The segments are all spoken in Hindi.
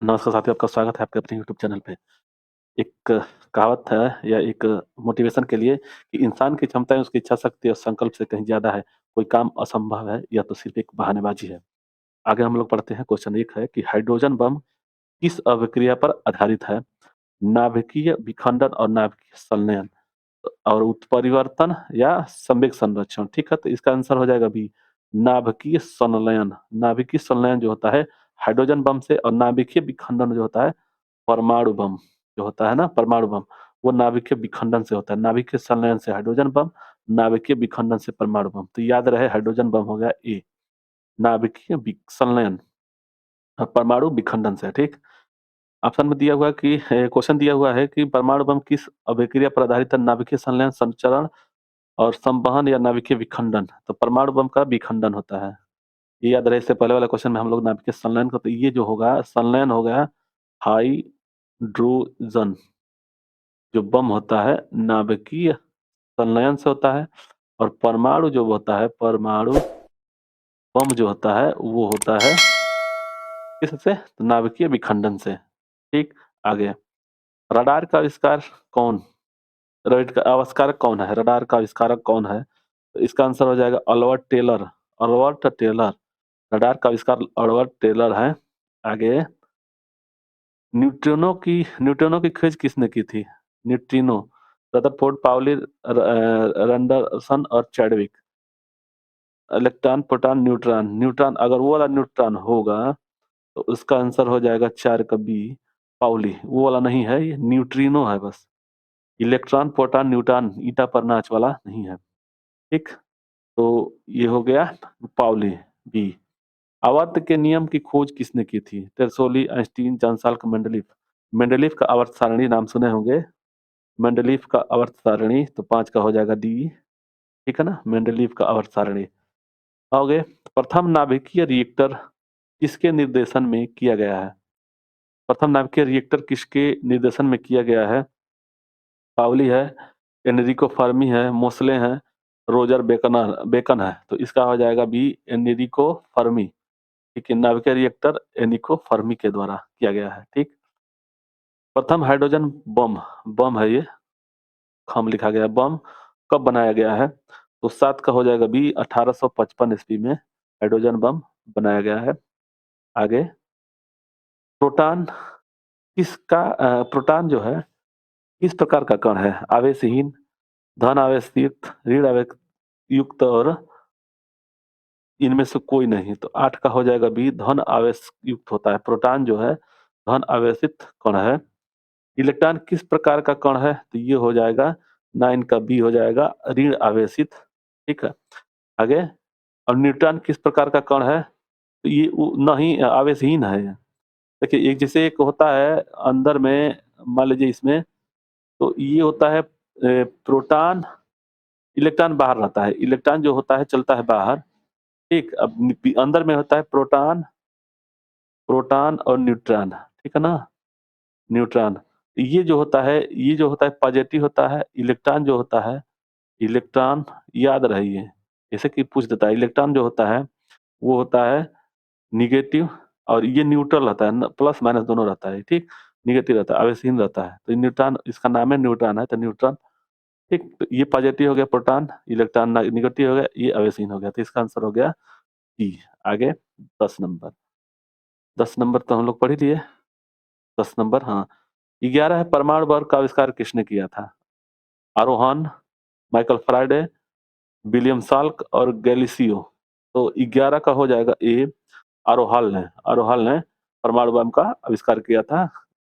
नमस्कार साथियों, आपका स्वागत है आपके अपने यूट्यूब चैनल पे। एक कहावत है या एक मोटिवेशन के लिए कि इंसान की क्षमताएँ उसकी इच्छा शक्ति और संकल्प से कहीं ज़्यादा है। कोई काम असंभव है या तो सिर्फ़ एक बहानेबाज़ी है। आगे हम लोग पढ़ते हैं, क्वेश्चन 1 है कि हाइड्रोजन बम किस अभिक्रिया पर आधारित है? नाभिकीय विखंडन और नाभिकीय संलयन और उत्परिवर्तन या संवेग संरक्षण, ठीक है? तो इसका आंसर हो जाएगा बी, नाभिकीय संलयन। नाभिकीय संलयन जो होता है हाइड्रोजन बम से और नाभिकीय विखंडन जो होता है परमाणु बम जो होता है ना, परमाणु बम, वो नाभिकीय विखंडन से होता है। नाभिकीय संलयन से हाइड्रोजन बम, नाभिकीय विखंडन से परमाणु बम। तो याद रहे हाइड्रोजन बम हो गया ए, नाभिकीय संलयन और परमाणु विखंडन से, ठीक। ऑप्शन में दिया हुआ है कि क्वेश्चन दिया हुआ है कि परमाणु बम किस अभिक्रिया पर आधारित है? नाभिकीय संलयन, संचरण और संवहन या नाभिकीय विखंडन। तो परमाणु बम का विखंडन होता है। ये याद रहे, इससे पहले वाले क्वेश्चन में हम लोग नाभिकीय संलयन को, तो ये जो होगा संलयन हो गया हाइड्रोजन जो बम होता है नाभिकीय संलयन से होता है और परमाणु जो होता है, परमाणु बम जो होता है वो होता है किससे? तो नाभिकीय विखंडन से, ठीक। आगे, रडार का आविष्कार कौन, रडार का आविष्कारक कौन है? रडार का आविष्कारक कौन है? तो इसका आंसर हो जाएगा Albert Taylor. Albert Taylor, radar का आविष्कार अल्बर्ट टेलर है। आगे, न्यूट्रिनो की खोज किसने की थी? न्यूट्रिनो, रदरफोर्ड, पाउली, रंडरसन और Chadwick. Electron, proton, neutron. Neutron, अगर वो वाला न्यूट्रॉन होगा तो उसका आंसर हो जाएगा 4 का बी, पाउली। वो वाला नहीं है, ये न्यूट्रिनो है बस। इलेक्ट्रॉन, प्रोटॉन, न्यूट्रॉन ईटा पर नाच वाला नहीं है, ठीक। तो ये हो गया पाउली, बी। आवर्त के नियम की खोज किसने की थी? टेरसोली, आइंस्टीन, जॉन-साल्क, मेंडलीफ। मेंडलीफ का आवर्त सारणी नाम सुने होंगे। मेंडलीफ का आवर्त सारणी, तो 5 का हो जाएगा डी, ठीक है ना, मेंडलीफ का आवर्त सारणी। आओगे, प्रथम नाभिकीय रिएक्टर किसके निर्देशन में किया गया है? प्रथम नाभिकीय रिएक्टर किसके निर्देशन में किया गया है? पाउली है, एनरिको फर्मी है, मोसले हैं, रोजर बेकन है। तो इसका हो जाएगा बी, एनरिको फर्मी, ठीक है। नाभिकीय रिएक्टर एनिको फर्मी के द्वारा किया गया है, ठीक। प्रथम हाइड्रोजन बम, बम है ये, खम लिखा गया, बम कब बनाया गया है? तो 7 का हो जाएगा बी, 1855 ईस्वी में हाइड्रोजन बम बनाया गया है। आगे, प्रोटॉन प्रोटॉन जो है किस प्रकार का कण है? आवेशहीन, धन आवेश युक्त, ऋण आवेश युक्त और इनमें से कोई नहीं। तो 8 का हो जाएगा बी, धन आवेश युक्त होता है। प्रोटॉन जो है धन आवेशित कण है। इलेक्ट्रॉन किस प्रकार का कण है? तो ये हो जाएगा 9 का बी हो जाएगा, ऋण आवेशित, ठीक है। आगे, और न्यूट्रॉन किस प्रकार का कण है? तो ये नहीं आवेशहीन है ये। देखिए, एक जैसे एक होता है अंदर में, मान लीजिए इसमें, तो ये होता है प्रोटॉन, इलेक्ट्रॉन बाहर रहता है, इलेक्ट्रॉन जो होता है चलता है बाहर, ठीक। अब अंदर में होता है प्रोटॉन, प्रोटॉन और न्यूट्रॉन, ठीक है ना, न्यूट्रॉन। ये जो होता है, ये जो होता है पॉजिटिव होता है, इलेक्ट्रॉन जो होता है, इलेक्ट्रॉन, याद रहिए, जैसे कि पूछ देता है, इलेक्ट्रॉन जो होता है वो होता है नेगेटिव और ये न्यूट्रल रहता है, प्लस माइनस दोनों रहता है, ठीक। नेगेटिव रहता है, आवेशहीन रहता है। तो न्यूट्रॉन, इसका नाम है न्यूट्रॉन है, तो न्यूट्रॉन, ठीक। तो ये पॉजिटिव हो गया प्रोटॉन, इलेक्ट्रॉन नेगेटिव हो गया, ये आवेशहीन हो गया। तो इसका आंसर हो गया डी। आगे, 10 नंबर, 10 नंबर तो हम लोग पढ़ ही लिए। 10 नंबर, हाँ। 11 है, परमाणु बम का आविष्कार किसने किया था? आरोहन, माइकल फ्राइडे, विलियम साल्क और गैलीलियो। तो 11 का हो जाएगा ए, आरोहल ने, आरोहल ने परमाणु बम का आविष्कार किया था,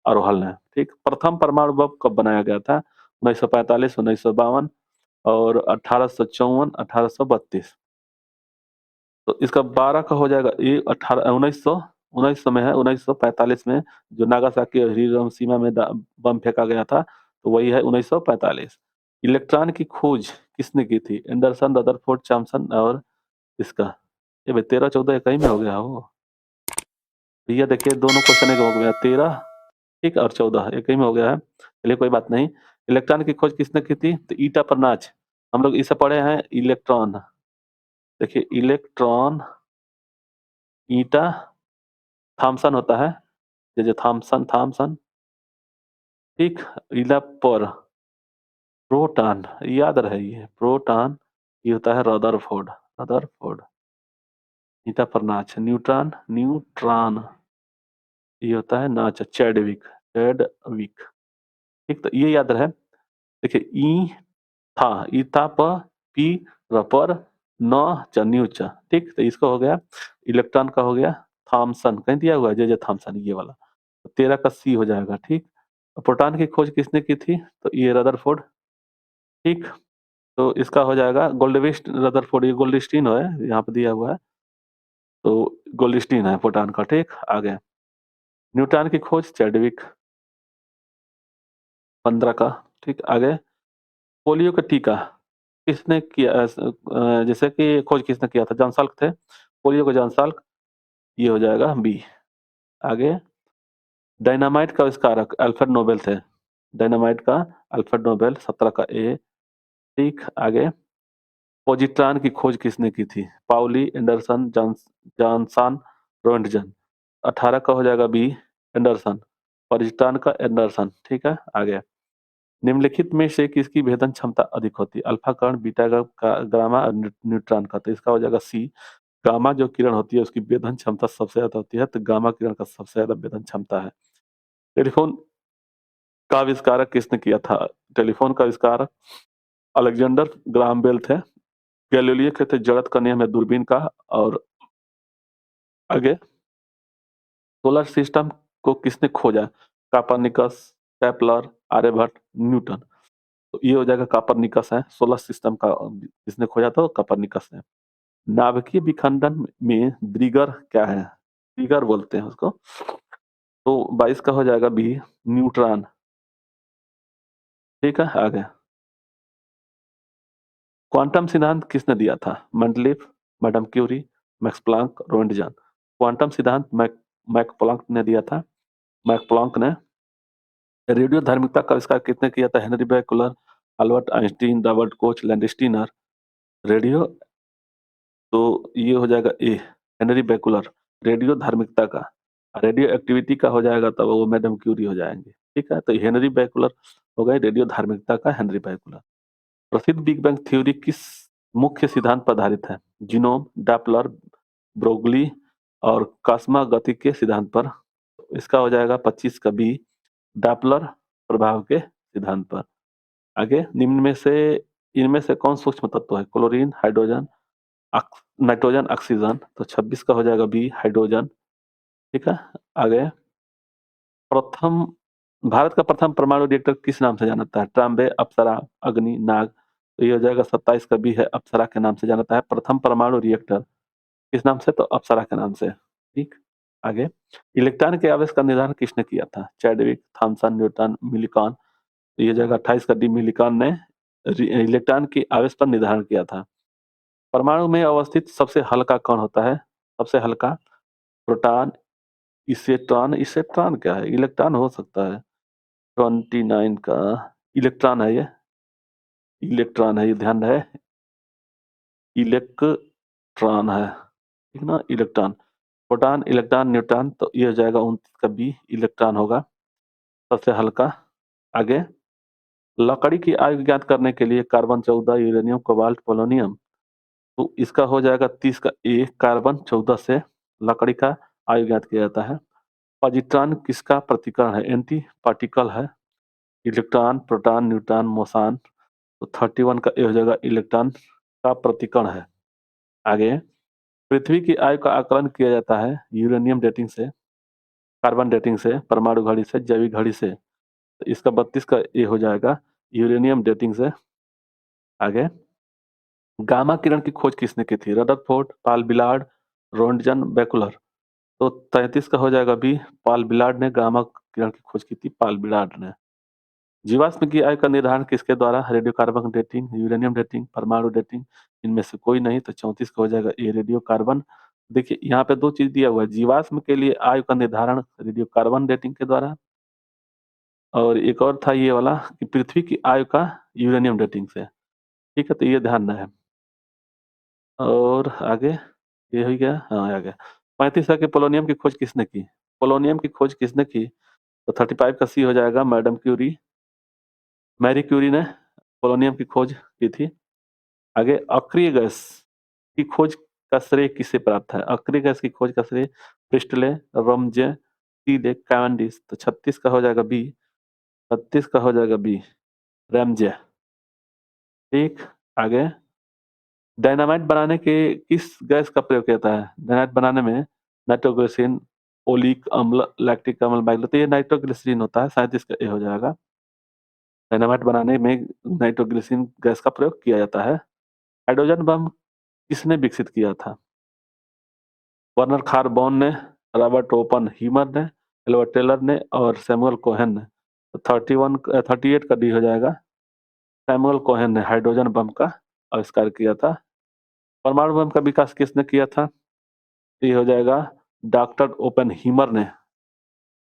आरोहल ने, ठीक। प्रथम परमाणु बम कब बनाया गया था? 1945, 1952 और 1854, 1832। तो इसका 12 का हो जाएगा ए, 18 1900 में है, 1945 में जो नागासाकी और हिरोशिमा में बम फेंका गया था, तो वही है 1945। इलेक्ट्रॉन की खोज किसने की थी? एंडरसन, रदरफोर्ड, थॉमसन और इसका, ये भाई 13-14 एक ही में हो गया हो भैया। देखिए दोनों क्वेश्चन एक हो गया, 13, ठीक, और 14 एक ही में हो गया है। चलिए कोई बात नहीं। इलेक्ट्रॉन की खोज किसने की थी? तो ईटा परनाच, हम लोग इसे पढ़े हैं, इलेक्ट्रॉन। देखिए इलेक्ट्रॉन, ईटा, थॉमसन होता है, जे थॉमसन थॉमसन, ठीक? इला प्रोटॉन, याद रहे ये, प्रोटॉन, ये होता है रदरफोर्ड, रदरफोर्ड, ईटा पर नाच, न्यूट्रॉन, न्यूट्रॉन, ये होता है नाच, चैडविक, चैडविक, ठीक? तो ये याद रहे। देखिए, ई था, ई था प, पी, र पर, न, च, न्यू च, ठीक? तो इसका हो गया, इलेक्ट्रॉन का हो गया, थॉमसन, कहीं दिया हुआ है, जे थॉमसन, ये वाला। तो 13 का सी हो जाएगा, ठीक? प्रोटॉन की खोज किसने की थी? तो ये रदरफोर्ड, ठीक? तो इसका हो जाएगा गोल्डविस्ट रदरफोर्ड, ये गोल्डस्टीन है, यहाँ पे दिया हुआ है, तो गोल्डस्टीन है प्रोटॉन का, ठीक? आगे, न्यूट्रॉन की खोज चैडविक, 15 का, ठीक? आगे, पोलियो का टीका किसने किया? जैसे कि खोज किसने किया था? जॉन सल्क थे, पोलियो का जॉन सल्क, ये हो जाएगा बी। आगे, डायनामाइट का आविष्कारक अल्फ्रेड नोबेल थे, डायनामाइट का अल्फ्रेड नोबेल, 17 का ए, ठीक? आगे, पॉजिट्रॉन की खोज किसने की थी? पाउली, एंडरसन, जॉनसन, रोएंटगन, 18 का हो जाएगा बी, एंडरसन, पॉजिट्रॉन का एंडरसन, ठीक है? आगे, निम्नलिखित में से किसकी भेदन क्षमता अधिक होती है? अल्फा कण, बीटा कण, गामा और न्यूट्रॉन का? तो इसका हो जाएगा सी, गामा जो किरण होती है उसकी भेदन क्षमता सबसे ज्यादा होती है, तो गामा किरण का सबसे ज्यादा भेदन क्षमता है। टेलीफोन का आविष्कारक किसने किया था? टेलीफोन का आविष्कारक अलेक्जेंडर ग्राहम बेल थे, गैलीलियो के थे जड़त का नियम है दूरबीन का, और आगे, सोलर सिस्टम को किसने खोजा? Copernicus, Kepler, Aryabhata, Newton. तो ये हो जाएगा कापरनिकस है, सोलर सिस्टम का किसने खोजा था? कापरनिकस है। नाभिकीय विखंडन में ब्रिगर क्या है? ब्रिगर बोलते हैं उसको। तो 22 का हो जाएगा बी, न्यूट्रॉन, ठीक है? आगे, क्वांटम सिद्धांत किसने दिया था? Mendeleev, madam Curie, Max Planck, Roentgen. Quantum सिद्धांत मैक प्लांक ने दिया था, मैक प्लांक ने। रेडियो धार्मिकता का आविष्कार किसने किया था? Henry Becquerel, Albert Einstein, Robert Koch, Landsteiner. Radio, तो ये हो जाएगा ए, हेनरी बैकुलर, रेडियो धार्मिकता का। रेडियो एक्टिविटी का हो जाएगा तब वो मैडम क्यूरी हो जाएंगे, ठीक है? तो हेनरी बैकुलर हो गए रेडियो धार्मिकता का, हेनरी बैकुलर। प्रसिद्ध बिग बैंग थ्योरी किस मुख्य सिद्धांत पर आधारित है? जीनोम, डॉपलर, ब्रोगली और कास्मा गति के सिद्धांत पर। इसका हो जाएगा 25 का बी, डॉपलर प्रभाव के सिद्धांत पर। आगे, निम्न में से इनमें से कौन सूक्ष्म तत्व है? Chlorine, hydrogen, nitrogen, oxygen. तो 26 का हो जाएगा बी, हाइड्रोजन, ठीक है? आगे, प्रथम भारत का प्रथम परमाणु रिएक्टर किस नाम से जाना जाता है? ट्राम्बे, अप्सरा, अग्नि, नाग। तो ये हो जाएगा 27 का बी है, अप्सरा के नाम से जाना जाता है प्रथम परमाणु रिएक्टर, किस नाम से? तो अप्सरा के नाम से, ठीक? आगे, इलेक्ट्रॉन के आवेश का निर्धारण किसने किया था? Chadwick, Thomson, Newton, Millikan. तो ये जाएगा 28 का डी, मिलिकॉन ने इलेक्ट्रॉन के आवेश पर निर्धारण किया था। परमाणु में अवस्थित सबसे हल्का कण होता है? सबसे हल्का, प्रोटॉन, इसेट्रॉन, इसेट्रॉन क्या है? इलेक्ट्रॉन हो सकता है, 29 का इलेक्ट्रॉन है ये, इलेक्ट्रॉन है ये, ध्यान रहे, इलेक्ट्रॉन है, ठीक ना? Electron, proton, electron, neutron. तो ये हो जाएगा 29 का बी, इलेक्ट्रॉन होगा सबसे हल्का। आगे, लकड़ी की आयु ज्ञात करने के लिए कार्बन 14, यूरेनियम, कोबाल्ट, पोलोनियम। तो इसका हो जाएगा 30 का ए, कार्बन 14 से लकड़ी का आयु ज्ञात किया जाता है। पॉजिट्रॉन किसका प्रतिकरण है? एंटी पार्टिकल है, इलेक्ट्रॉन, प्रोटॉन, न्यूट्रॉन, मोसान। तो 31 का ए हो जाएगा इलेक्ट्रॉन का प्रतिकरण है। आगे, पृथ्वी की आयु का आकलन किया जाता है यूरेनियम डेटिंग से, कार्बन डेटिंग से, परमाणु घड़ी से, जैविक घड़ी से। तो इसका 32 का ए हो जाएगा यूरेनियम डेटिंग से। आगे, गामा किरण की खोज किसने की थी? रदरफोर्ड, पाल बिलार्ड, रोन्टगन, बेकुलर। तो 33 का हो जाएगा बी, पाल बिलार्ड ने गामा किरण की खोज की थी, पाल बिलार्ड ने। जीवाश्म की आयु का निर्धारण किसके द्वारा? रेडियोकार्बन डेटिंग, यूरेनियम डेटिंग, परमाणु डेटिंग, इनमें से कोई नहीं। तो 34 का हो जाएगा ए, रेडियोकार्बन। देखिए यहाँ पे दो चीज दिया हुआ है, जीवाश्म के लिए आयु का निर्धारण रेडियोकार्बन डेटिंग के द्वारा, और एक और था ये वाला कि पृथ्वी की आयु का यूरेनियम डेटिंग से, ठीक है? तो ये ध्यान रहे। और आगे, ये हो गया, हाँ आ गया। 35 के पोलोनियम की खोज किसने की? पोलोनियम की खोज किसने की? तो 35 का सी हो जाएगा, मैडम क्यूरी। मैरी क्यूरी ने पोलोनियम की खोज की थी। आगे, अक्रिय गैस की खोज का श्रेय किसे प्राप्त है? अक्रिय गैस की खोज का श्रेय प्रिस्टले, रमजे, टीले, कैवेंडिश। तो 36 का हो जाएगा बी। 36 का हो जाएगा बी, रैमजे। ठीक, आगे, डायनामाइट बनाने के किस गैस का प्रयोग किया जाता है? डायनामाइट बनाने में नाइट्रोग्लिसरीन, ओलिक अम्ल, लैक्टिक अम्ल, बाइल। तो ये नाइट्रोग्लिसरीन होता है, शायद इसका ए हो जाएगा। डायनामाइट बनाने में नाइट्रोग्लिसरीन गैस का प्रयोग किया जाता है। हाइड्रोजन बम किसने विकसित किया था? वर्नर खारबॉन ने, रॉबर्ट ओपनहीमर ने, एल्बर्ट टेलर ने और सैमुअल कोहेन ने। तो 38 का डी हो जाएगा। सैमुअल कोहेन ने हाइड्रोजन बम का आविष्कार किया था। परमाणु बम का विकास किसने किया था? ये हो जाएगा डॉक्टर ओपेनहीमर ने,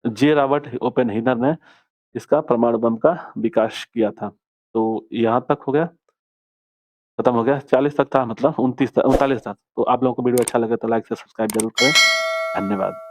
जे रॉबर्ट ओपेनहीमर ने इसका परमाणु बम का विकास किया था। तो यहाँ तक हो गया, खत्म हो गया। 40 तक था, मतलब 39 39 था। तो आप लोगों को वीडियो अच्छा लगे तो लाइक से सब्सक्राइब जरूर करें। धन्यवाद।